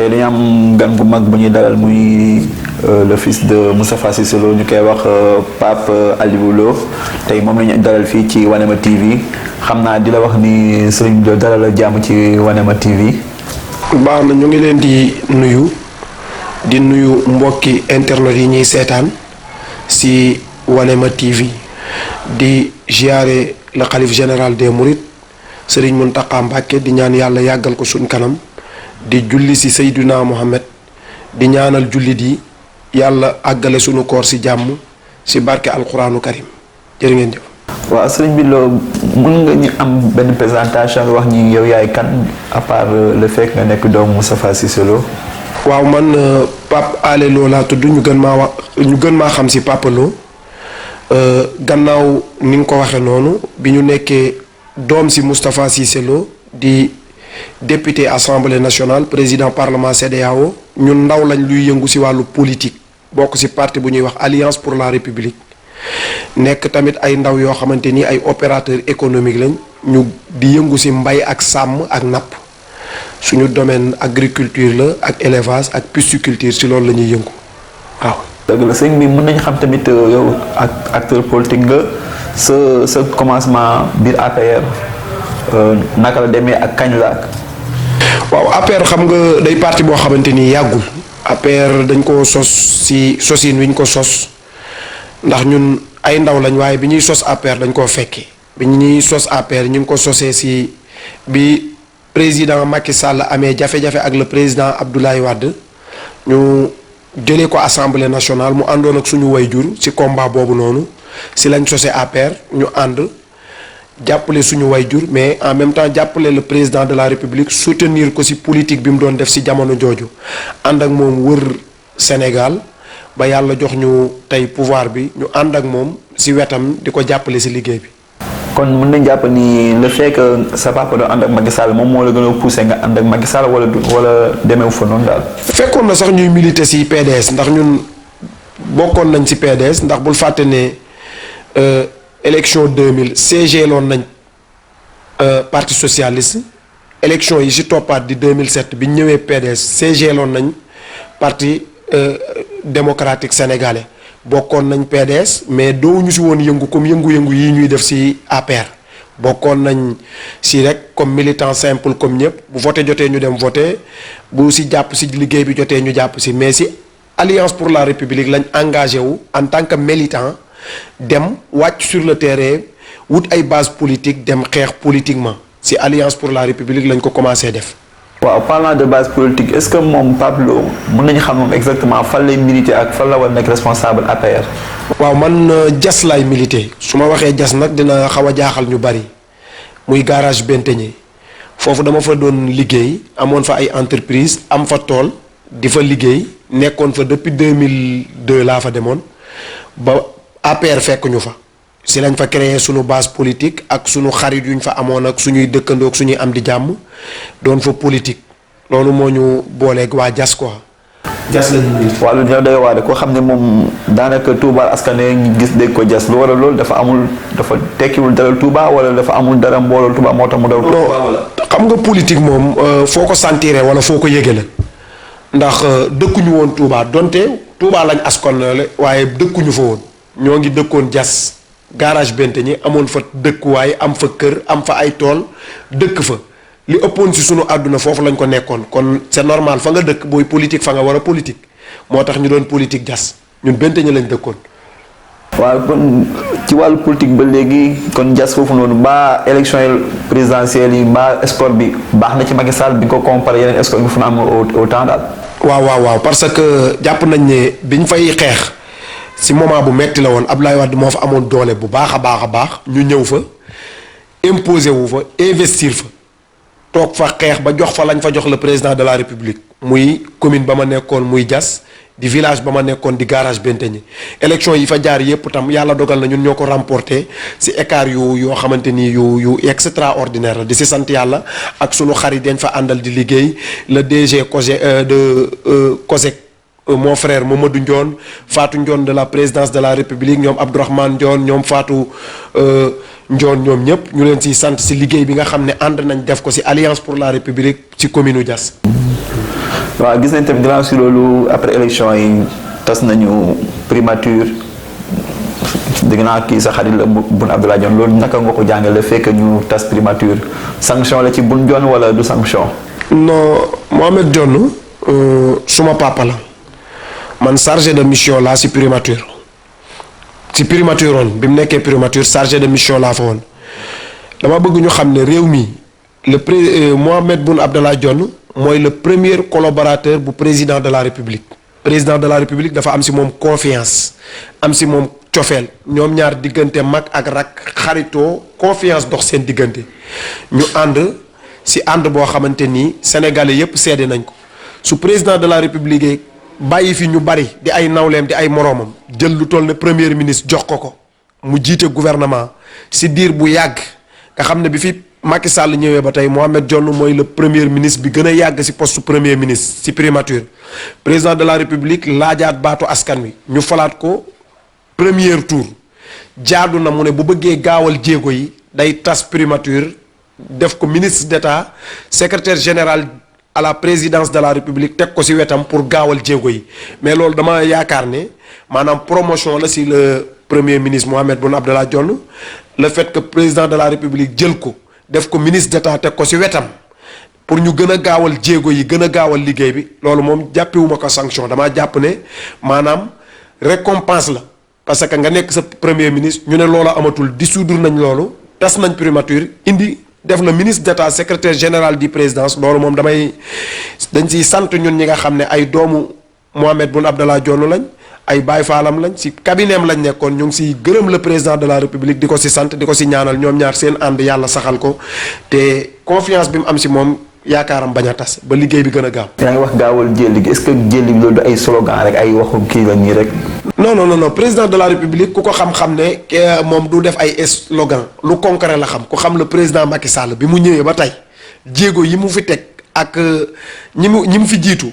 tey dañu am gan gu mag bu ñuy dalal muy le fils de Moustapha Cissé Lo ñu koy wax Pape Aliou Lo tey moom la ñu dalal fii ci Wanema TV xam naa di la wax ni sëriñ bi dalal la jàmm ci Wanema TV. baax na ñu ngi leen di nuyu mbokki internet yi ñuy seetaan si Wanema TV di ziare le khalife général des Mourides Serigne Mountakha Mbacké di ñaan yàlla yàggal ko suñ kanam di julli si Seydina Mohamed di ñaanal jullit yi yàlla àggale sunu koor si jàmm si barke alquranu karim jërë ngeen jëf. waaw sëriñ bi loo mën nga ñu am benn présentation wax ñi yow yaay kan à part le fait nga nekk doomu Moustapha Cissé Lo. waaw man Pape Alé Lo laa tudd ñu gën maa xam si Papa Lo gannaaw ni nga ko waxee noonu bi ñu nekkee doom si Moustapha Cissé Lo di député assemblée nationale président parlement CEDEAO ñun ndaw lañ luy yëngu si wàllu politique bokk si parti bu ñuy wax alliance pour la république nekk tamit ay ndaw yoo xamante ni ay opérateur économique lañ ñu di yëngu si mbay ak sàmm ak napp suñu domaine agriculture la ak élevage ak pisciculture si loolu la ñuy yëngu waaw. dëgg la sëñ bi mën nañu xam tamit yow ak acteur politique nga sa commencement biir APR naka la demee ak kañ la. waaw APR xam nga day parti boo xamante ni yàggul APR dañ ko sos si sosin wi ñu ko sos ndax ñun ay ndaw lañ waaye bi ñuy sos APR dañ koo fekkee bi ñuy sos APR ñu ngi ko sosee si bi président Macky Sall amee jafe-jafe ak le président Abdoulaye Wade ñu jëlee ko assemblée nationale mu àndoon ak suñu wayjur si combat boobu noonu si lañ sosee APR ñu ànd jàppale suñu wayjur mais en même temps jàppale le président de la république soutenir ko si politique bi mu doon def si jamono jooju ànd ak moom wër Sénégal ba yàlla jox ñu tey pouvoir bi ñu ànd ak moom si wetam di ko jàppale si liggéey bi. kon mën nañ jàpp ni le fait que sa papa doon ànd ak Macky Sall moom moo la gën a poussé nga ànd ak Macky Sall wala demeewu fa noonu daal. fekkoon na sax ñuy militer si PDS ndax ñun bokkoon nañ si PDS ndax bul fàtte ne élection 2000 CG loon nañ parti socialiste élection yi si toppaat di 2007 bi ñu ñëwee PDS CG loon nañ parti démocratique sénégalais. bokkoon nañ PDS mais doowuñu si woon yëngu comme yëngu-yëngu yi ñuy def si APR bokkoon nañ si rek comme militant simple comme ñëpp bu voté jotee ñu dem voté bu si jàpp si liggéey bi jotee ñu jàpp si mais si alliance pour la république lañ engagé wu en tant que militant dem wàcc sur le terrain wut ay base politique dem xeex politiquement si alliance pour la république lañ ko commencé def. waaw parlant de base politique est-ce que moom Pape Lo mën nañu xam moom exactement fan lay militer ak fan la war nekk responsable APR. waaw man jas laay militer su ma waxee jas nag dina xaw a jaaxal ñu bari muy garage Benteñe foofu dama fa doon liggéey amoon fa ay entreprise am fa tool di fa liggéey nekkoon fa depuis 2002 laa fa demoon ba APR fekk ñu fa si lañ fa créé suñu base politique ak suñu xarit yuñ fa amoon ak suñuy dëkkandoo ak suñuy am di jàmm doon fa politique loolu moo ñu booleeg waa jas quoi. jas la ñu waaw lu dina doy waar koo xam ne moom daanaka Touba askan ñu gis dégg ko jas lu war a loolu dafa tekkiwul dara Touba wala dafa amul dara mbooloo Touba moo tax mu daw. Touba wala xam nga politique moom foo ko sentiree wala foo ko yëgee la ndax dëkkuñu woon Touba donte Touba lañ askanale waaye dëkkuñu fa woon ñoo ngi dëkkoon jas. garage Benteñe amoon fa dëkkuwaay am fa kër am fa ay tool dëkk fa li ëppoon si sunu àdduna foofu lañ ko nekkoon kon c'est normal fa nga dëkk booy politique fa nga war a politique moo tax ñu doon politique jas ñun Benteñe lañ dëkkoon. waaw kon ci wàllu politique ba léegi kon jas foofu noonu mbaa élection présidentielle yi mbaa score bi baax na ci Macky Sall bi nga ko comparé yeneen score bi fu na am au temps daal. waaw parce que jàpp nañ ne biñ fay xeex. si moment bu metti la woon Abdoulaye Wade moo fa amoon doole bu baax a baax ñu ñëw fa imposé wu fa investir fa toog fa xeex ba jox fa lañ fa jox le président de la république muy commune ba ma nekkoon muy jas di village ba ma nekkoon di garage Benteñe élection yi fa jaar yépp tam yàlla dogal na ñun ñoo ko remporté si écart yoo xamante ni yu extraordinaire la di si sant yàlla ak sunu xarit dañ fa àndal di liggéey le DG COSEC mon frère Mamadou Ndione Fatou Ndione de la présidence de la République ñoom Abdourahmane Ndione ñoom Fatou Ndione ñoom ñëpp ñu leen si sant si liggéey bi nga xam ne ànd nañ def ko si Alliance pour la République ci commune u Diass. waaw gis nañ tamit ginnaaw si loolu après élection yi tas nañu primature dégg naa kii sa xarit la Boun Abdallah Dionne loolu naka nga ko jàngale fekk ñu tas primature sanction la ci Boun Dionne wala du sanction. non Mohamed Dionne suma papa la man chargé de mission laa si primature woon bi mu nekkee primature chargé de mission laa fa woon dama bëgg ñu xam ne réew mi Mohamed Boun Abdallah Dionne mooy le premier collaborateur bu président de la république dafa am si moom confiance am si moom cofeel ñoom ñaar diggante mag ak rak xaritoo confiance dox seen diggante ñu ànd si ànd boo xamante nii sénégalais yépp seede nañ ko su président de la république bàyyi fi ñu bari di ay nawleem di ay moroomam jël lu toll ne premier ministre jox ko mu jiite gouvernement si diir bu yàgg nga xam ne bi fi Macky Sall ñëwee ba tey Mohamed Dionne mooy le premier ministre bi gën a yàgg si poste premier ministre si primature président de la république laajaat baatu askan wi ñu falaat ko premier tour jaadu na mu ne bu bëggee gaawal jéego yi day tas primature def ko ministre d'État secrétaire général à la présidence de la république teg ko ci wetam pour gaawal jéego yi mais loolu dama yaakaar ne maanaam promotion la ci le premier ministre Mohamed Boun Abdallah Dionne le fait que président de la république jël ko def ko ministre d'État teg ko ci wetam pour ñu gën a gaawal jéego yi gën a gaawal liggéey bi loolu moom jàppewuma ko sanction damaa jàpp ne maanaam récompense la parce que nga nekk sa premier ministre ñu ne loolu amatul dissoudre nañ loolu tas nañ primature indi def na ministre d'État secrétaire général du présidence loolu moom dañ ciy sant ñun ñi nga xam ne ay doomu Mohamed Boun Abdallah Dionne lañ ay baay faalam lañ ci cabinetam lañ nekkoon ñu ngi siy gërëm le président de la république di ko si sant di ko si ñaanal ñoom ñaar seen ànd yàlla saxal ko te confiance bi mu am si moom yaakaaram bañ a tas ba liggéey bi gën a gaaw. yaa ngi wax gaawal jëli gi est-ce que jëli bi loolu du ay slogan rek ay waxu kii la nii rek. non président de la république ku ko xam-xam ne moom du def ay slogan lu concret la xam ku xam le président Macky Sall bi mu ñëwee ba tey jéego yi mu fi teg ak ñi mu fi jiitu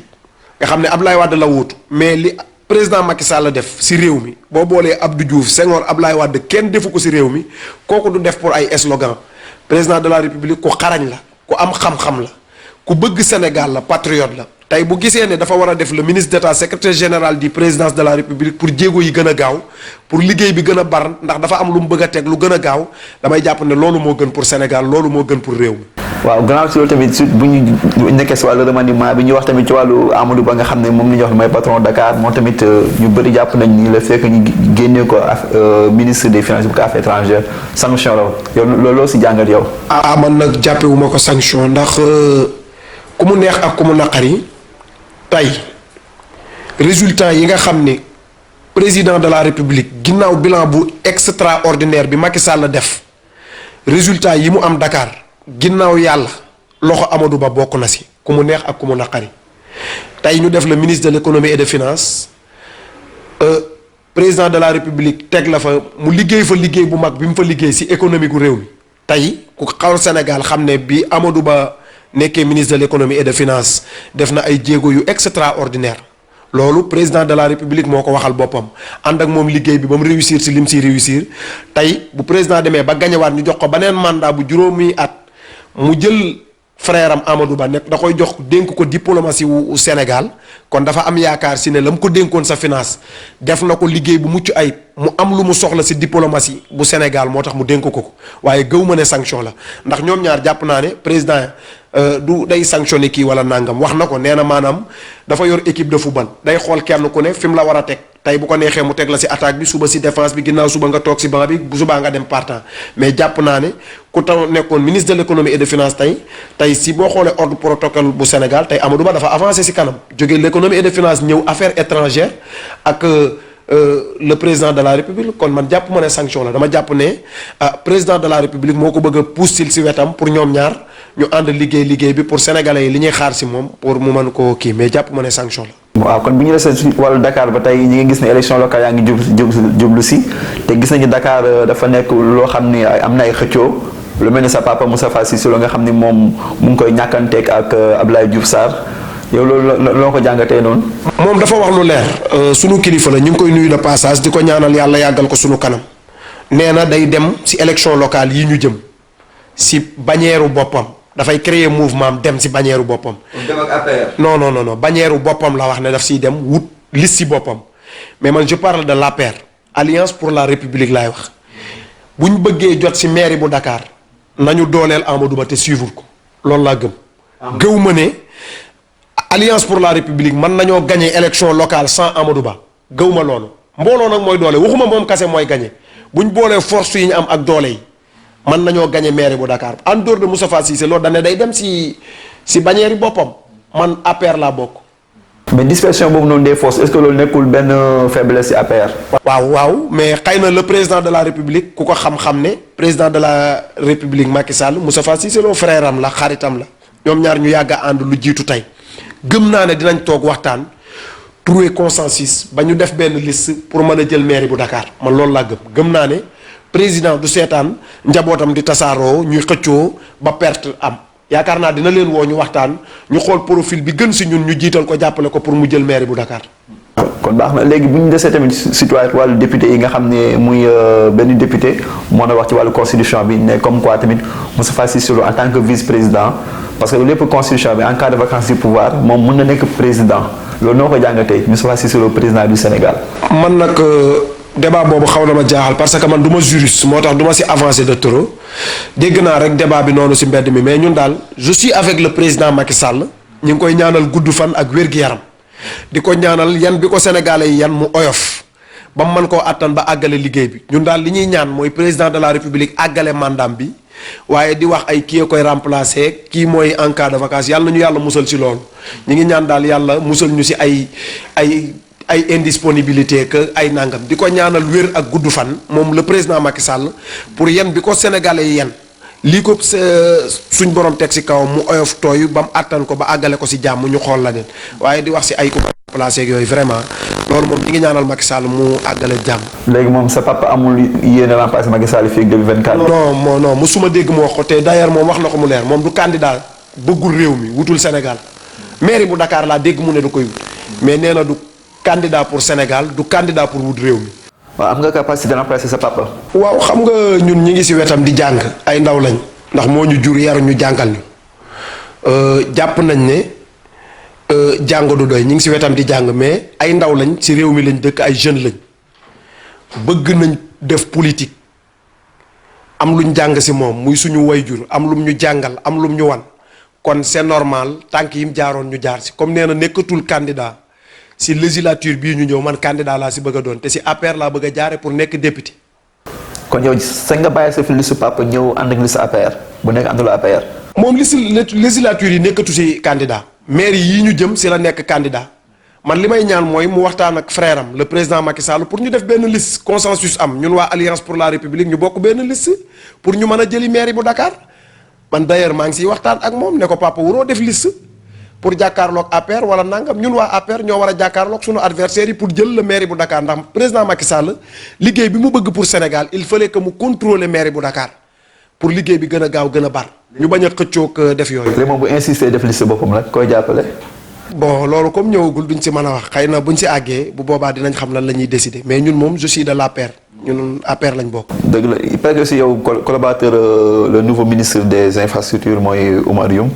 nga xam ne Abdoulaye Wade la wuutu mais li président Macky Sall def si réew mi boo boolee Abdou Diouf Senghor Abdoulaye Wade kenn defu ko si réew mi kooku du def pour ay slogan président de la république ku xarañ la ku am xam-xam la ku bëgg Sénégal la patriote la tey bu gisee ne dafa war a def le ministre d'État secrétaire général du présidence de la république pour jéego yi gën a gaaw pour liggéey bi gën a bar ndax dafa am lu mu bëgg a teg lu gën a gaaw damay jàpp ne loolu moo gën pour Sénégal loolu moo gën pour réew mi. waaw gannaaw si loolu tamit su bu ñu nekkee si wàllu remaniement bi ñu wax tamit ci wàllu Amadou Ba nga xam ne moom la ñuy wax mooy patron Dakar moom tamit ñu bëri jàpp nañ ni le fait que ñu génnee ko ministre des finances bu ko affaires étrangères sanction la yow looloo si jàngat yow. man nag jàppewuma ko sanction ndax ku mu neex ak ku mu naqari tey résultat yi nga xam ne président de la république ginnaaw bilan bu extraordinaire bi Macky Sall def résultat yi mu am Dakar. ginnaaw yàlla loxo Amadou Ba bokk na si ku mu neex ak ku mu naqari tey ñu def le ministre de l'économie et des finances président de la république teg la fa mu liggéey fa liggéey bu mag bi mu fa liggéey si économie gu réew mi tey ku xaw Sénégal xam ne bi Amadou Ba nekkee ministre de l'économie et des finances def na ay jéego yu extraordinaire loolu président de la république moo ko waxal boppam ànd ak moom liggéey bi ba mu réussir si lim si réussir tey bu président demee ba gañewaat ñu jox ko beneen mandat bu juróomi at mu jël frère am Amadou Ba nekk da koy jox dénk ko diplomatie wu Sénégal kon dafa am yaakaar si ne la mu ko dénkoon sa finance def na ko liggéey bu mucc ayib mu am lu mu soxla si diplomatie bu Sénégal moo tax mu dénk ko waaye gëw ma ne sanction la ndax ñoom ñaar jàpp naa ne président du day sanctionné kii wala nangam wax na ko nee na maanaam dafa yor équipe de football day xool kenn ku ne fi mu la war a teg tey bu ko neexee mu teg la si attaque bi suba si défense bi ginnaaw suba nga toog si banc bi bu subaa nga dem partant mais jàpp naa ne ku taw nekkoon ministre de l'économie et des finances tey si boo xoolee ordre protocole bu Sénégal tey Amadou Ba dafa avancé si kanam jógee l'économie et des finances ñëw affaires étrangères ak le président de la république kon man jàpp ma ne sanction la dama jàpp ne président de la république moo ko bëgg a poussil si wetam pour ñoom ñaar ñu ànd liggéey bi pour sénégalais yi li ñuy xaar si moom pour mu mën koo kii mais jàpp ma ne sanction la. waaw kon bu ñu desee si wàllu Dakar ba tey ñi ngi gis ne élection locale yaa ngi jublu si te gis nañu Dakar dafa nekk loo xam ni am na ay xëccoo lu mel ni sa papa Moustapha Cissé Lo nga xam ni moom mu ngi koy ñàkkanteeg ak Abdoulaye Diouf Sarr yow loolu loo ko jàngatee noonu. moom dafa wax lu leer sunu kilifa la ñu ngi koy nuyu de passage di ko ñaanal yàlla yàggal ko sunu kanam nee na day dem si élection locale yi ñu jëm si bannière boppam dafay créer mouvement am dem si bannière boppam. dem ak APR. non bannière boppam la wax ne daf siy dem wut liste si boppam mais man je parle de l'APR Alliance pour la République laay wax bu ñu bëggee jot si mairie bu Dakar nañu dooleel Amadou Ba te suivre ko loolu laa gëm. gëw ma ne Alliance pour la République mën nañoo gagner élection locale sans Amadou Ba gëw ma loolu mbooloo nag mooy doole waxuma moom kase mooy gagner bu ñu boolee force yi ñu am ak doole yi. man nañoo gagné maire bu Dakar en dehors de Moustapha Cissé loolu dañ ne day dem si bannière boppam man APR laa bokk. mais dispersion boobu noonu des forces est-ce que loolu nekkul benn faiblesse ci APR. waaw mais xëy na le président de la République ku ko xam-xam ne président de la République Macky Sall Moustapha Cissé Lo frère am la xaritam la ñoom ñaar ñu yàgg a ànd lu jiitu tey gëm naa ne dinañ toog waxtaan trouver consensus ba ñu def benn liste pour mën a jël maire bu Dakar man loolu laa gëm naa ne. président du seetaan njabootam di tasaaroo ñuy xëccoo ba perte am yaakaar naa dina leen woo ñu waxtaan ñu xool profil bi gën si ñun ñu jiital ko jàppale ko pour mu jël mairie bu Dakar. kon baax na léegi bu ñu desee tamit citoyen wàllu député yi nga xam ne muy benn député moo na wax ci wàllu constitution bi ne comme quoi tamit Moustapha Cissé Lo en tant que vice-président parce que lépp constitution bi en cas de vacance du pouvoir moom mën na nekk président loolu noo ko jàngatee Moustapha Cissé Lo président du Sénégal. man nag. débat boobu xaw na ma jaaxal parce que man du ma juriste moo tax du ma si avancer de trop dégg naa rek débat bi noonu si mbedd mi mais ñun daal je suis avec le président Macky Sall ñu ngi koy ñaanal gudd fan ak wér-gu-yaram di ko ñaanal yan bi ko sénégalais yi yan mu oyof ba mu mën koo attan ba àggale liggéey bi ñun daal li ñuy ñaan mooy président de la république àggale mandaam bi waaye di wax ay kii koy remplacer kii mooy en cas de vacances yàlla na ñu yàlla musal si loolu ñu ngi ñaan daal yàlla musal ñu si ay indisponibilité que ay nangam di ko ñaanal wér ak gudd fan moom le président Macky Sall pour yan bi ko sénégalais yi yan lii ko suñ borom teg si kawam mu oyof tooy ba mu àttan ko ba àggale ko si jàmm ñu xool la neen waaye di wax si ay ko placé ak yooyu vraiment loolu moom ñi ngi ñaanal Macky Sall mu àggale jàmm. léegi moom sa papa amul yéen a remplacé Macky Sall fii ak 2024. non musuma dégg mu wax ko te d'ailleurs moom wax na ko mu leer moom du candidat bëggul réew mi wutul Sénégal mairie bu Dakar laa dégg mu ne du koy wut mais nee na du candidat pour Sénégal du candidat pour wut réew mi. waaw am nga capacité de remplacer sa papa. waaw xam nga ñun ñi ngi si wetam di jàng ay ndaw lañ ndax moo ñu jur yar ñu jàngal ñu jàpp nañ ne jàng du doy ñi ngi si wetam di jàng mais ay ndaw lañ si réew mi lañ dëkk ay jeunes lañ bëgg nañ def politique am luñ jàng si moom muy suñu wayjur am lum ñu jàngal am lum ñu wan kon c'est normal tànk yi mu jaaroon ñu jaar si comme nee na nekkatul candidat si législature bii ñu ñëw man candidat laa si bëgg a doon te si APR laa bëgg a jaare pour nekk député. kon yow sañ nga bàyyi sa fi liste papa ñëw ànd ak liste APR bu nekk àndul APR. moom législature yi nekkatu si candidat maire yi ñu jëm si la nekk candidat man li may ñaan mooy mu waxtaan ak frère am le président Macky Sall pour ñu def benn liste consensus am ñun waa Alliance pour la République ñu bokk benn liste pour ñu mën a jëli maire bu Dakar man d'ailleurs maa ngi siy waxtaan ak moom ne ko papa wuroo def liste pour jàkkaarloog APR wala nangam ñun waa APR ñoo war a jàkkaarloog sunu adversaire yi pour jël le maire bu Dakar ndax président Macky Sall liggéey bi mu bëgg pour Sénégal il fallait que mu contrôler maire bu Dakar pour liggéey bi gën a gaaw gën a bar ñu bañ a xëccoog def yooyu. léegi moom bu insister def liste boppam nag koy jàppale. bon loolu comme ñëwagul duñ si mën a wax xëy na buñ si àggee bu boobaa dinañ xam lan la ñuy décider mais ñun moom je suis de l'APR ñun APR lañ bokk. dëgg la il paraît que aussi yow collaborateur le nouveau ministre des infrastructures mooy Oumar Youm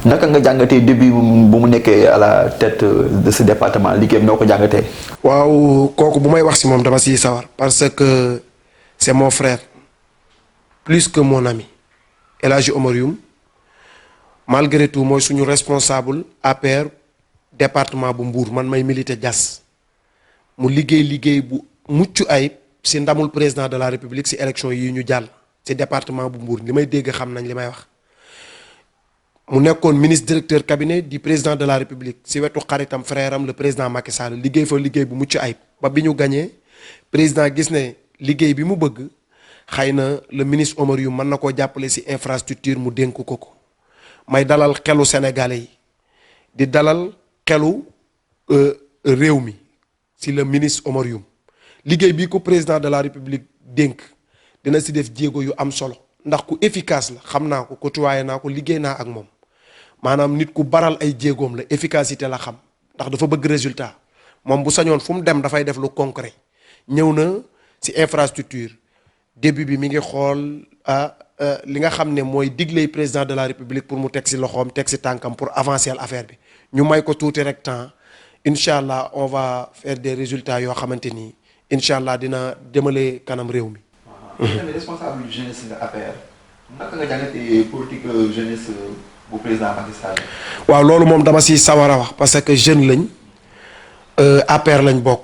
naka nga jàngatee début bu mu nekkee à la tête de ce département liggéeyam noo ko jàngatee. waaw kooku bu may wax si moom dama siy sawar parce que c'est mon frère plus que mon ami El Hadji Oumar Youm malgré tout mooy suñu responsable APR département bu Mbour man may militer Diass mu liggéey bu mucc ayib si ndamul président de la République si élection yi ñu jàll si département bu Mbour li may dégg xam nañ li may wax mu nekkoon ministre directeur cabinet du président de la République si wetu xaritam frère am le président Macky Sall liggéey fa liggéey bu mucc ayib ba bi ñu gañee président gis ne liggéey bi mu bëgg xëy na le ministre Oumar Youm mën na koo jàppale si infrastructure mu dénk ko may dalal xelu sénégalais yi di dalal xelu réew mi si le ministre Oumar Youm liggéey bii ko président de la République dénk dina si def jéego yu am solo ndax ku efficace la xam naa ko côtoyé naa ko liggéey naa ak moom maanaam nit ku baral ay jéegoom la efficacité la xam ndax dafa bëgg résultat moom bu sañoon fu mu dem dafay def lu concret ñëw na si infrastructure début bi mi ngi xool li nga xam ne mooy digley président de la république pour mu teg si loxoom teg si tànkam pour avancer l'affaire bi ñu may ko tuuti rek temps incha allah on va faire des résultats yoo xamante ni incha allah dina demale kanam réew mi. tamit responsable du jeunesse nga APR naka nga jàngatee politique jeunesse bu président Macky Sall. waaw loolu moom dama si sawar a wax parce que jeune lañ APR lañ bokk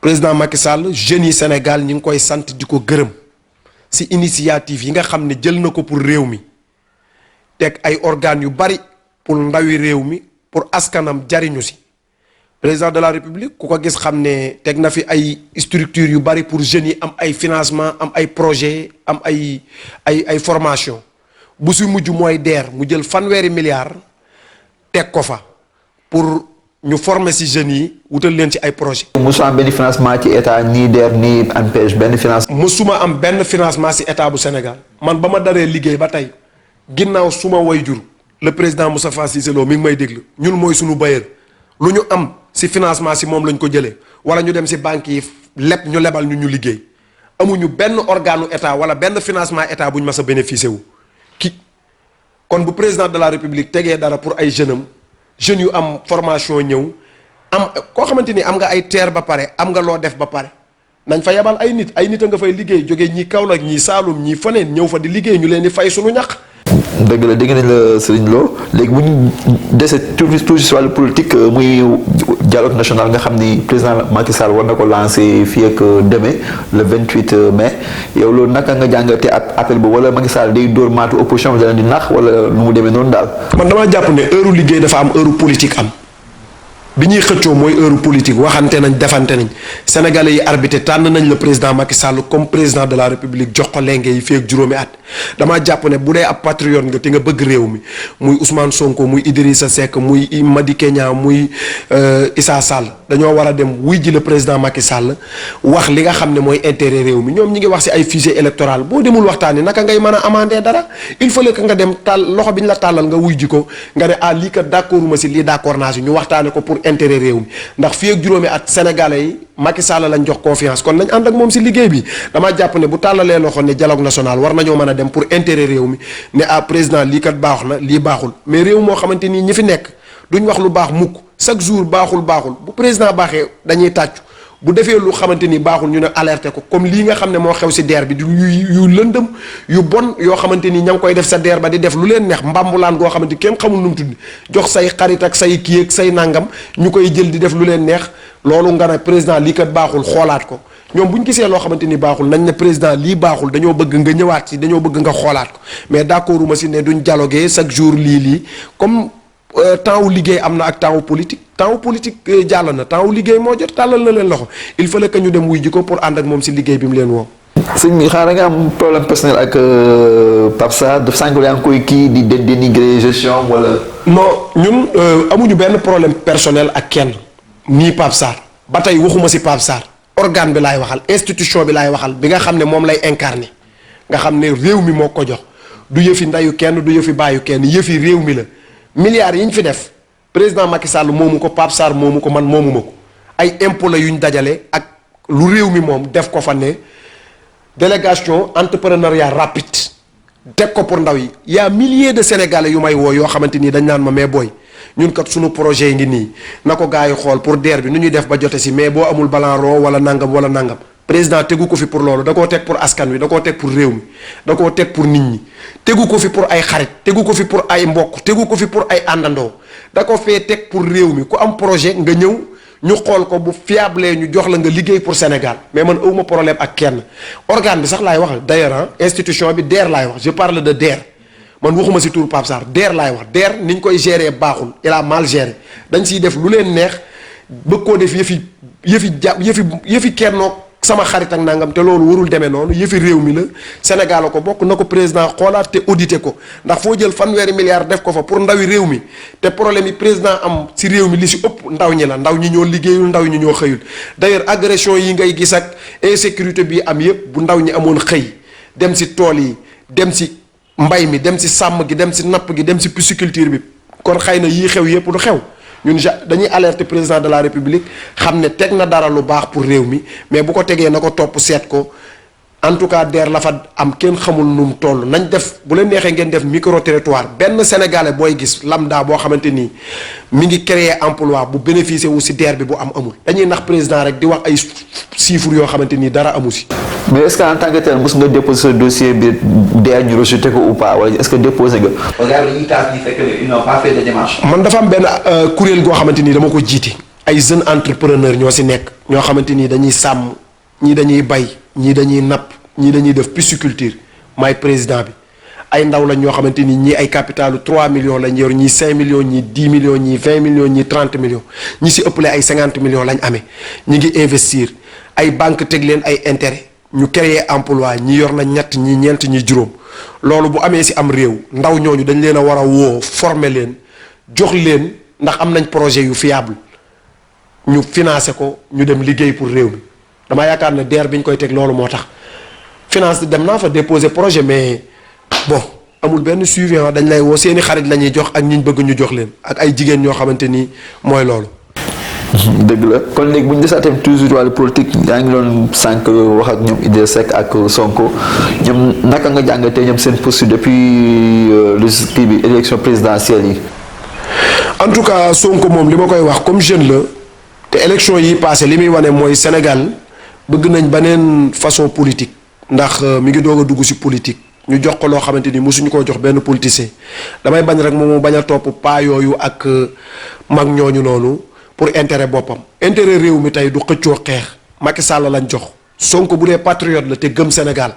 président Macky Sall jeunes yi Sénégal ñi ngi koy sant di ko gërëm si initiative yi nga xam ne jël na ko pour réew mi teg ay organes yu bari pour ndawi réew mi pour askanam jariñu si président de la république ku ko gis xam ne teg na fi ay structures yu bari pour jeunes yi am ay financement am ay projets am ay formation bu si mujj mooy DER mu jël fanweeri milliards teg ko fa pour ñu former si jeunes yi wutal leen ci ay projets. mosuma am benn financement ci état nii DER nii ANPEJ benn financement. mosuma am benn financement si état bu Sénégal man ba ma daree liggéey ba tey ginnaaw suma wayjur le président Moustapha Cissé Lo mi ngi may déglu ñun mooy suñu bailleur lu ñu am si financement si moom lañ ko jëlee wala ñu dem si banques yi leb ñu lebal ñu liggéey amuñu benn organe état wala benn financement état bu ñu mas a bénéficier wu kon bu président de la république tegee dara pour ay jeunes yu am formation ñëw am koo xamante ni am nga ay terre ba pare am nga loo def ba pare nañ fa yebal ay nit a nga fay liggéey jógee ñii Kaolack ñii Saalum ñii faneen ñëw fa di liggéey ñu leen di fay suñu ñaq. dëgg la dégg nañ la Serigne Lo léegi bu ñu dese toujours si wàllu politique muy dialogue national nga xam ni président Macky Sall war na ko lancé fii ak demain le 28 mai yow loolu naka nga jàngatee appel boobu wala Macky Sall day dóor maatu opposition bi dana di nax wala nu mu demee noonu daal. man damaa jàpp ne heure liggéey dafa am heure politique am bi ñuy xëccoo mooy heure politique waxante nañ defante nañ sénégalais yi arbitré tànn nañ le président Macky Sall comme président de la république jox ko lenge yi fii ak juróomi at damaa jàpp ne bu dee ab patriote nga te nga bëgg réew mi muy Ousmane Sonko muy Idrissa Seck muy Madické Niang muy Issa Sall dañoo war a dem wuy ji le président Macky Sall wax li nga xam ne mooy intérêt réew mi ñoom ñi ngi wax si ay fichier électoral boo demul waxtaani naka ngay mën a amender dara il fallait que nga dem tàll loxo bi ñu la tàllal nga wuy ji ko nga ne lii kat d'accorduma si lii d'accord naa si ñu waxtaane ko pour intérêt réew mi ndax fii ak juróomi at sénégalais yi Macky Sall lañ jox confiance kon nañ ànd ak moom si liggéey bi damaa jàpp ne bu tàllalee loxo ne dialogue national war nañoo mën a dem pour intérêt réew mi ne président lii kat baax na lii baaxul mais réew moo xamante nii ñi fi nekk duñ wax lu baax mukk chaque jour baaxul bu président baaxee dañuy tàccu bu defee lu xamante ni baaxul ñu ne alerté ko comme lii nga xam ne moo xew si DER bi yu lëndëm yu bon yoo xamante ni ña ngi koy def sa DER ba di def lu leen neex mbambulaan goo xamante kenn xamul nu mu tudd jox say xarit ak say kii ak say nangam ñu koy jël di def lu leen neex loolu nga ne président lii kat baaxul xoolaat ko ñoom bu ñu gisee loo xamante ni baaxul nañ ne président lii baaxul dañoo bëgg nga ñëwaat ci dañoo bëgg nga xoolaat ko mais d'accorduma si ne duñ dialoguer chaque jour lii comme temps wu liggéey am na ak temps wu politique jàll na temps wu liggéey moo jot tàllal na leen loxo il fallait que ñu dem wuy ji ko pour ànd ak moom si liggéey bi mu leen woo. sëñ bi xaaral nga am problème personnel ak Pape Sarr daf sànq yaa ngi koy kii di dénigrer gestion wala. non ñun amuñu benn problème personnel ak kenn nii Pape Sarr ba tey waxuma si Pape Sarr organe bi laay waxal institution bi laay waxal bi nga xam ne moom lay incarner nga xam ne réew mi moo ko jox du yëfi ndayu kenn du yëfi bàyyu kenn yëfi réew mi la. milliards yi ñu fi def président Macky Sall moomu ko Pape Sarr moomu ko man moomuma ko ay impôts la yu ñu dajale ak lu réew mi moom def ko fa ne délégation entrepreneuriat rapide teg ko pour ndaw yi y a milliers de sénégalais yu may woo yoo xamante ni dañ naan ma mais booy ñun kat suñu projet yi ngi nii na ko gars yi xool pour DER bi nu ñuy def ba jote si mais boo amul ballon wala nangam président tegu ko fi pour loolu da koo teg pour askan wi da koo teg pour réew mi da koo teg pour nit ñi tegu ko fi pour ay xarit tegu ko fi pour ay mbokk tegu ko fi pour ay àndandoo da ko fee teg pour réew mi ku am projet nga ñëw ñu xool ko bu fiable ñu jox la nga liggéey pour Sénégal mais man awma problème ak kenn organe bi sax laay wax d'ailleurs institution bi DER laay wax je parle de DER man waxuma si tur Pape Sarr DER laay wax DER ni ñu koy gérer baaxul il a mal géré dañ siy def lu leen neex bëgg koo def yëfi kennoog sama xarit ak nangam te loolu warul demee noonu yëfi réew mi la Sénégal ko bokk na ko président xoolaat te audité ko ndax foo jël fanweeri milliards def ko fa pour ndawi réew mi te problème yi président am si réew mi li si ëpp ndaw ñi la ndaw ñi ñoo liggéeyul ndaw ñi ñoo xëyul d'ailleurs agression yi ngay gis ak insécurité bi am yëpp bu ndaw ñi amoon xëy dem si tool yi dem si mbay mi dem si sàmm gi dem si napp gi dem si pisciculture bi kon xëy na yii xew yëpp du xew ñun dañuy alerter président de la république xam ne teg na dara lu baax pour réew mi mais bu ko tegee na ko topp seet ko en tout cas DER la fa am kenn xamul nu mu toll nañ def bu leen neexee ngeen def micro territoire benn sénégalais booy gis lambda boo xamante ni mi ngi créer emploi bu bénéficier wu si DER bi bu amul dañuy nax président rek di wax ay chiffres yoo xamante ni dara amu si. mais est-ce que en tant que tel mos nga déposer ce dossier bi DER ñu rejeté ko ou pas wala est-ce que déposé nga. regarde yi taas ni fekk ils n'ont pas fait de démarche. man dafa am benn kuréel goo xamante ni dama ko jiite ay jeunes entrepreneurs ñoo si nekk ñoo xamante ni dañuy sàmm ñii dañuy bay ñii dañuy napp ñii dañuy def pisciculture maay président bi ay ndaw lañ ñoo xamante ni ñii ay capitalu 3 millions lañ yor ñii 5 millions ñii 10 millions ñii 20 millions ñii 30 millions ñi si ëppale ay 50 millions lañ amee ñi ngi investir ay banque teg leen ay intérêt ñu créer emploi ñi yor na ñett ñi ñeent ñi juróom loolu bu amee si am réew ndaw ñooñu dañ leen a war a woo former leen jox leen ndax am nañ projet yu fiable ñu financer ko ñu dem liggéey pour réew mi dama yaakaar ne DER bi ñu koy teg loolu moo tax finance dem naa fa déposer projet mais bon amul benn suivi dañ lay woo seeni xarit la ñuy jox ak ñi ñu bëgg ñu jox leen ak ay jigéen ñoo xamante ni mooy loolu. dëgg la kon léegi bu ñu desaateem toujours wàllu politique yaa ngi doon sànq wax ak ñoom Idrissa Seck ak Sonko ñoom naka nga jàngatee ñoom seen posture depuis kii bi élection présidentielle yi. en tout cas Sonko moom li ma koy wax comme jeune la te élection yi passé li muy wane mooy Sénégal bëgg nañ beneen façon politique ndax mi ngi doog a dugg ci politique ñu jox ko loo xamante ni mosuñu koo jox benn politicien damay bañ rek moom mu bañ a topp pas yooyu ak mag ñooñu noonu. pour intérêt boppam intérêt réew mi tey du xëccoo xeex Macky Sall lañ jox Sonko bu dee patriote la te gëm Sénégal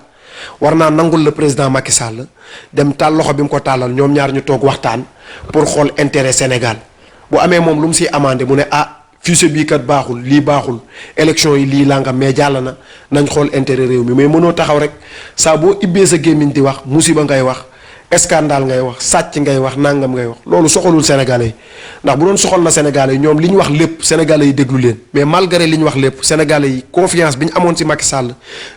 war naa nangul le président Macky Sall dem taal loxo bi mu ko tàllal ñoom ñaar ñu toog waxtaan pour xool intérêt Sénégal bu amee moom lu mu siy amandé mu ne ah fichier bii kat baaxul lii baaxul élection yi lii langa mais jàll na nañ xool intérêt réew mi mais mënoo taxaw rek saa boo ibbee sa gémmiñ di wax musiba ngay wax scandale ngay wax sàcc ngay wax nangam ngay wax loolu soxalul sénégalais yi ndax bu doon soxal na sénégalais yi ñoom li ñu wax lépp sénégalais yi déglu leen mais malgré li ñu wax lépp sénégalais yi confiance bi ñu amoon ci Macky Sall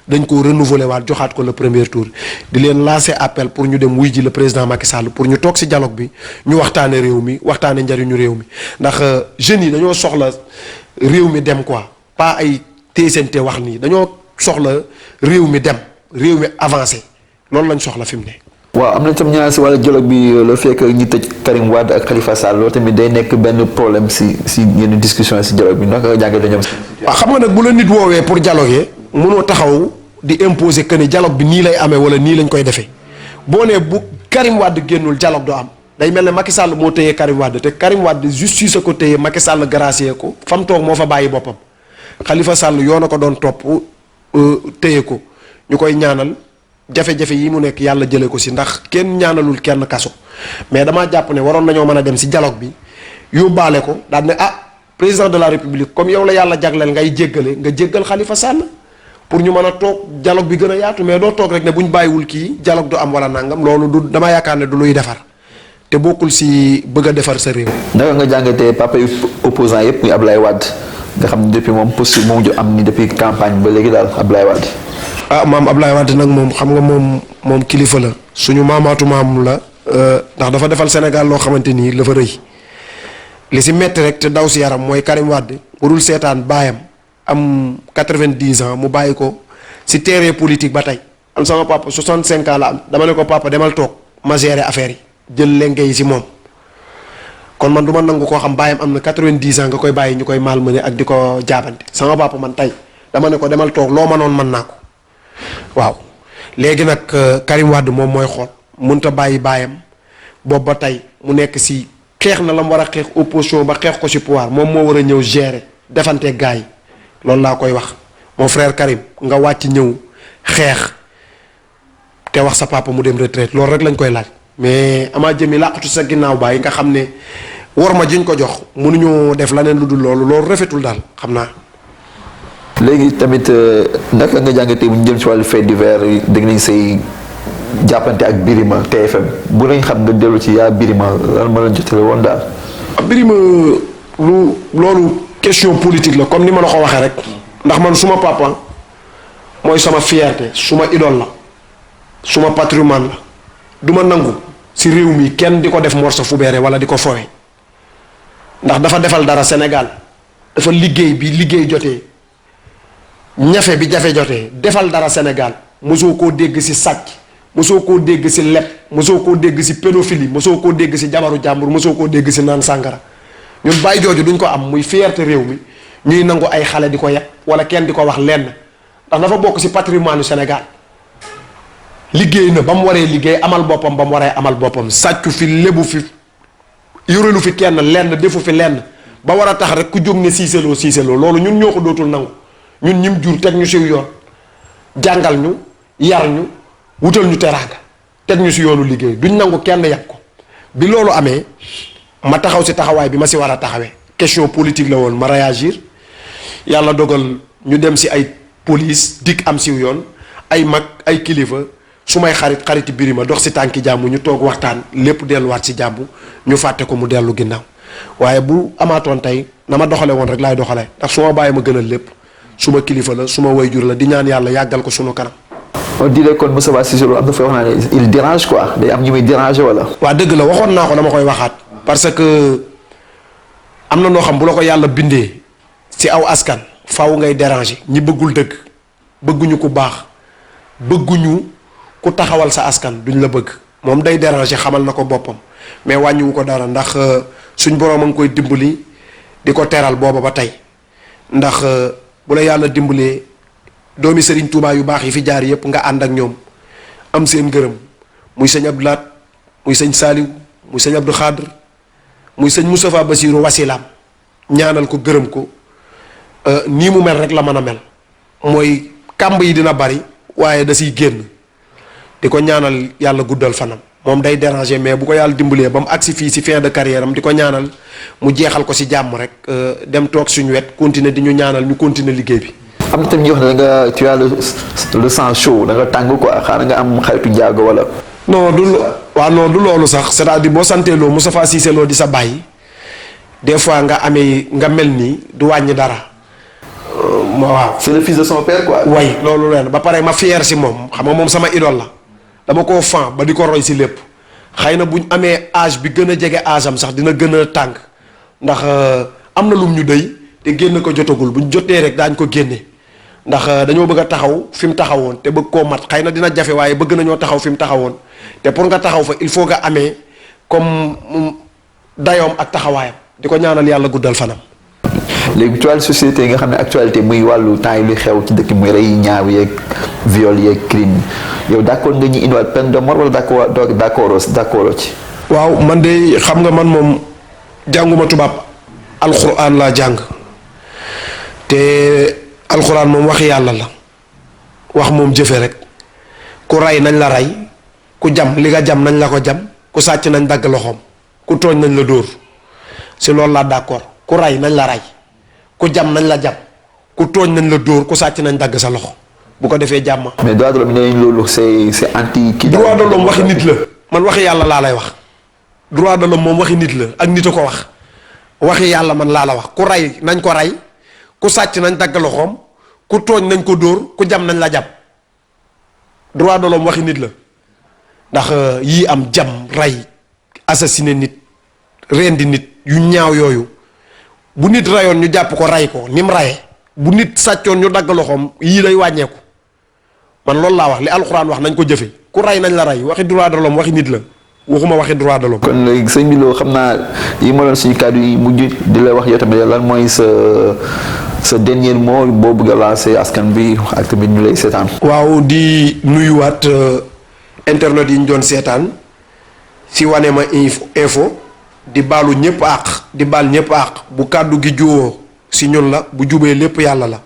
dañ ko renouveler waat joxaat ko le premier tour di leen lancer appel pour ñu dem wuy ji le président Macky Sall pour ñu toog ci dialogue bi ñu waxtaane réew mi waxtaane njariñu réew mi ndax jeunes yi dañoo soxla réew mi dem quoi pas ay téesante wax nii dañoo soxla réew mi dem réew mi avancé loolu lañ soxla fi mu ne. waaw am na tam ñaar si wàllu dialogue bi le fait que ñi tëj Karim Wade ak Khalifa Sall loolu tamit day nekk benn problème si yenn discussion si dialogue bi naka nga jàngee dañoo. waaw xam nga nag bu la nit woowee pour dialoguer mënoo taxaw di imposer que ne dialogue bi nii lay amee wala nii lañ koy defee boo nee bu Karim Wade génnul dialogue doo am day mel ne Macky Sall moo téye Karim Wade te Karim Wade justice ko téye Macky Sall gracier ko fam toog moo fa bàyyi boppam Khalifa Sall yoon na ko doon topp téye ko ñu koy ñaanal. jafe-jafe yi mu nekk yàlla jëlee ko si ndax kenn ñaanalul kenn kaso mais damaa jàpp ne waroon nañoo mën a dem si dialogue bi yóbbaale ko daal ne ah président de la république comme yow la yàlla jagleel ngay jéggale nga jéggal Khalifa Sall pour ñu mën a toog dialogue bi gën a yaatu mais doo toog rek ne bu ñu bàyyiwul kii dialogue du am wala nangam loolu du dama yaakaar ne du luy defar te bokkul si bëgg a defar sa réew. naka nga jàngatee papa yu opposant yëpp muy Ablaye Wade nga xam ne depuis moom posture moom ju am ni depuis campagne ba léegi daal Ablaye Wade. ah maam Ablaye Wade nag moom xam nga moom kilifa la suñu maamaatu maam la ndax dafa defal Sénégal loo xamante ni la fa rëy li si metti rek te daw si yaram mooy Karim Wade warul seetaan baayam am 90 ans mu bàyyi ko si terrain politique ba tey am sama papa 65 ans la am dama ne ko papa demal toog ma gérer affaire yi jël lenge yi si moom kon man du ma nangu koo xam baayam am na 90 ans nga koy bàyyi ñu koy malmené ak di ko jaabante sama papa man tey dama ne ko demal toog loo mënoon mën naa ko. waaw léegi nag Karim Wade moom mooy xool mënta bàyyi baayam boobu ba tey mu nekk si xeex na la mu war a xeex opposition ba xeex ko si pouvoir moom moo war a ñëw gérer defante gars yi loolu laa koy wax mon frère Karim nga wàcc ñëw xeex te wax sa papa mu dem retraite loolu rek lañ koy laaj mais amaa jëmi làqatu sa ginnaaw baay nga xam ne war ma jiñ ko jox mënuñoo def leneen lu dul loolu rafetul daal xam naa. léegi tamit naka nga jàngatee bu ñu jëm ci wàllu fait divers dégg nañ say jàppante ak Birima TFM bu nañ xam nga dellu ci yaa Birima lan ma la jotale woon daal. Birima loolu question politique la comme ni ma la ko waxee rek ndax man suma papa mooy sama fierté suma idole la suma patrimoine la du ma nangu si réew mi kenn di ko def morso fubeere wala di ko fowe ndax dafa defal dara Sénégal dafa liggéey bi liggéey jotee. ñafe bi jafe jotee defal dara Sénégal mosoo koo dégg si sàcc mosoo koo dégg si leb mosoo koo dégg si pédophilie mosoo koo dégg si jabaru jàmbur mosoo koo dégg si naan sàngara ñun bàyyi jooju duñ ko am muy fierté réew mi ñuy nangu ay xale di ko yeb wala kenn di ko wax lenn ndax dafa bokk si patrimoine du Sénégal liggéey na ba mu waree liggéey amal boppam ba mu waree amal boppam sàccu fi lébu fi yorelu fi kenn lenn defu fi lenn ba war a tax rek ku jóg ne siiseloo loolu ñun ñoo ko dootul nangu ñun ñim jur teg ñu siw yoon jàngal ñu yar ñu wutal ñu teraanga teg ñu si yoonu liggéey duñ nangu kenn yàq ko bi loolu amee ma taxaw si taxawaay bi ma si war a taxawee question politique la woon ma réagir yàlla dogal ñu dem si ay police dikk am siw yoon ay mag ay kilifa su may xariti Birima dox si tànki jàmm ñu toog waxtaan lépp delluwaat si jàmm ñu fàtte ko mu dellu ginnaaw waaye bu amaatoon tey na ma doxale woon rek laay doxale ndax su ma bàyyi ma gënal lépp su ma kilifa la su ma wayjur la di ñaan yàlla yàggal ko sunu kanam. on dirait kon Moustapha Cissé Lo am na fay wax naa ne il dérange quoi day am ñu muy déranger wala. waa dëgg la waxoon naa ko dama koy waxaat parce que am na noo xam bu la ko yàlla bindee si aw askan faaw ngay déranger ñi bëggul dëgg bëgguñu ku baax bëgguñu ku taxawal sa askan duñ la bëgg moom day déranger xamal na ko boppam mais wàññiwu ko dara ndax suñ boroom a ngi koy dimbali di ko teral booba ba tey ndax bu la yàlla dimbalee doomi Serigne Touba yu baax yi fi jaar yëpp nga ànd ak ñoom am seen gërëm muy sëñ Abdou Lahat muy sëñ Saliou muy sëñ Abdou Khadr muy sëñ Moustapha Bassirou wasilaam ñaanal ko gërëm ko nii mu mel rek la mën a mel mooy kàmb yi dina bari waaye da siy génn di ko ñaanal yàlla guddal fanam moom day déranger mais bu ko yàlla dimbalee ba mu agsi fii si fin de carrière am di ko ñaanal mu jeexal ko si jàmm rek dem toog suñu wet continuer di ñu ñaanal ñu continuer liggéey bi. am na tamit ñuy wax ne da nga tu as le sang chaud da nga tàng quoi xaaral nga am xaritu njaago wala. non du waaw non du loolu sax c'est-à-dire boo santee loo Moustapha Cissé Lo di sa bàyyi des fois nga amee nga mel nii du wàññi dara. waaw c'est le fils de son père quoi. way loolu leen ba pare ma fier si moom xam nga moom sama idole la dama koo fan ba di ko roy si lépp xëy na buñ amee âge bi gën a jege âge am sax dina gën a tàng ndax am na lum ñu dëy te génn ko jotagul buñ jotee rek daañ ko génne ndax dañoo bëgg a taxaw fi mu taxawoon te bëgg koo mat xëy na dina jafe waaye bëgg nañoo taxaw fi mu taxawoon te pour nga taxaw fa il faut nga amee comme dayoom ak taxawaayam di ko ñaanal yàlla guddal fanam. léegi ci wàllu société nga xam ne actualité muy wàllu temps yi luy xew ci dëkk muy rey ñaaw yeeg viol yeeg crime yow d'accord nga ñu indiwaat peine de mort wala d'accord ci. waaw man de xam nga man moom jànguma tubaab alxuraan laa jàng te alxuraan moom wax yàlla la wax moom jëfe rek ku rey nañ la rey ku jam li nga jam nañ la ko jam ku sàcc nañ dagg loxoom ku tooñ nañ la dóor si loolu laa d'accord ku rey nañ la rey. ku jam nañ la jam ku tooñ nañ la dóor ku sàcc nañ dagg sa loxo bu ko defee jàmm. mais droit de l'homme nee nañ loolu c'est anti. kii droit de l'homme waxi nit la man waxi yàlla laa lay wax droit de l'homme moom waxi nit la ak nit a ko wax waxi yàlla man laa la wax ku rey nañ ko rey ku sàcc nañ dagg loxoom ku tooñ nañ ko dóor ku jam nañ la jam droit de l'homme waxi nit la ndax yii am jam rey assassiné nit rendi nit yu ñaaw yooyu. bu nit rayoon ñu jàpp ko ray ko ni mu rayee bu nit sàccoon ñu dagg loxoom yii day wàññeeku man loolu laa wax li alxuraan wax nañ ko jëfe ku ray nañ la ray waxi droit de l'homme waxi nit la waxuma waxi droit de l'homme. kon léegi sëñ bi Lo xam naa yi ma doon suñu kàddu yi mujj di la wax yow tamit lan mooy sa dernier mot boo bëgg a lancer askan bi ak tamit ñu lay seetaan. waaw di nuyuwaat internet yi ñu doon seetaan si Wanema info. di baalu ñëpp àq di baal ñëpp àq bu kàddu gi juwoo si ñun la bu jubee lépp yàlla la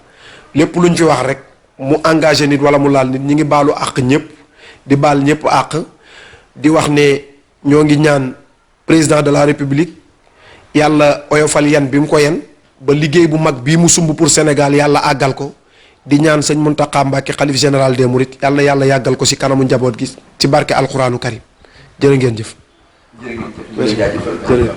lépp luñ fi wax rek mu engagé nit wala mu laal nit ñi ngi baalu àq ñëpp di baal ñëpp àq di wax ne ñoo ngi ñaan président de la république yàlla oyofal yan bi mu ko yen ba liggéey bu mag bii mu sumb pour Sénégal yàlla àggal ko di ñaan sëñ Mountakha Mbacké xalif général des Mourides yàlla yàggal ko si kanamu njaboot gi ci barke alxuraanu karim jërë ngeen jëf. jërëjëf.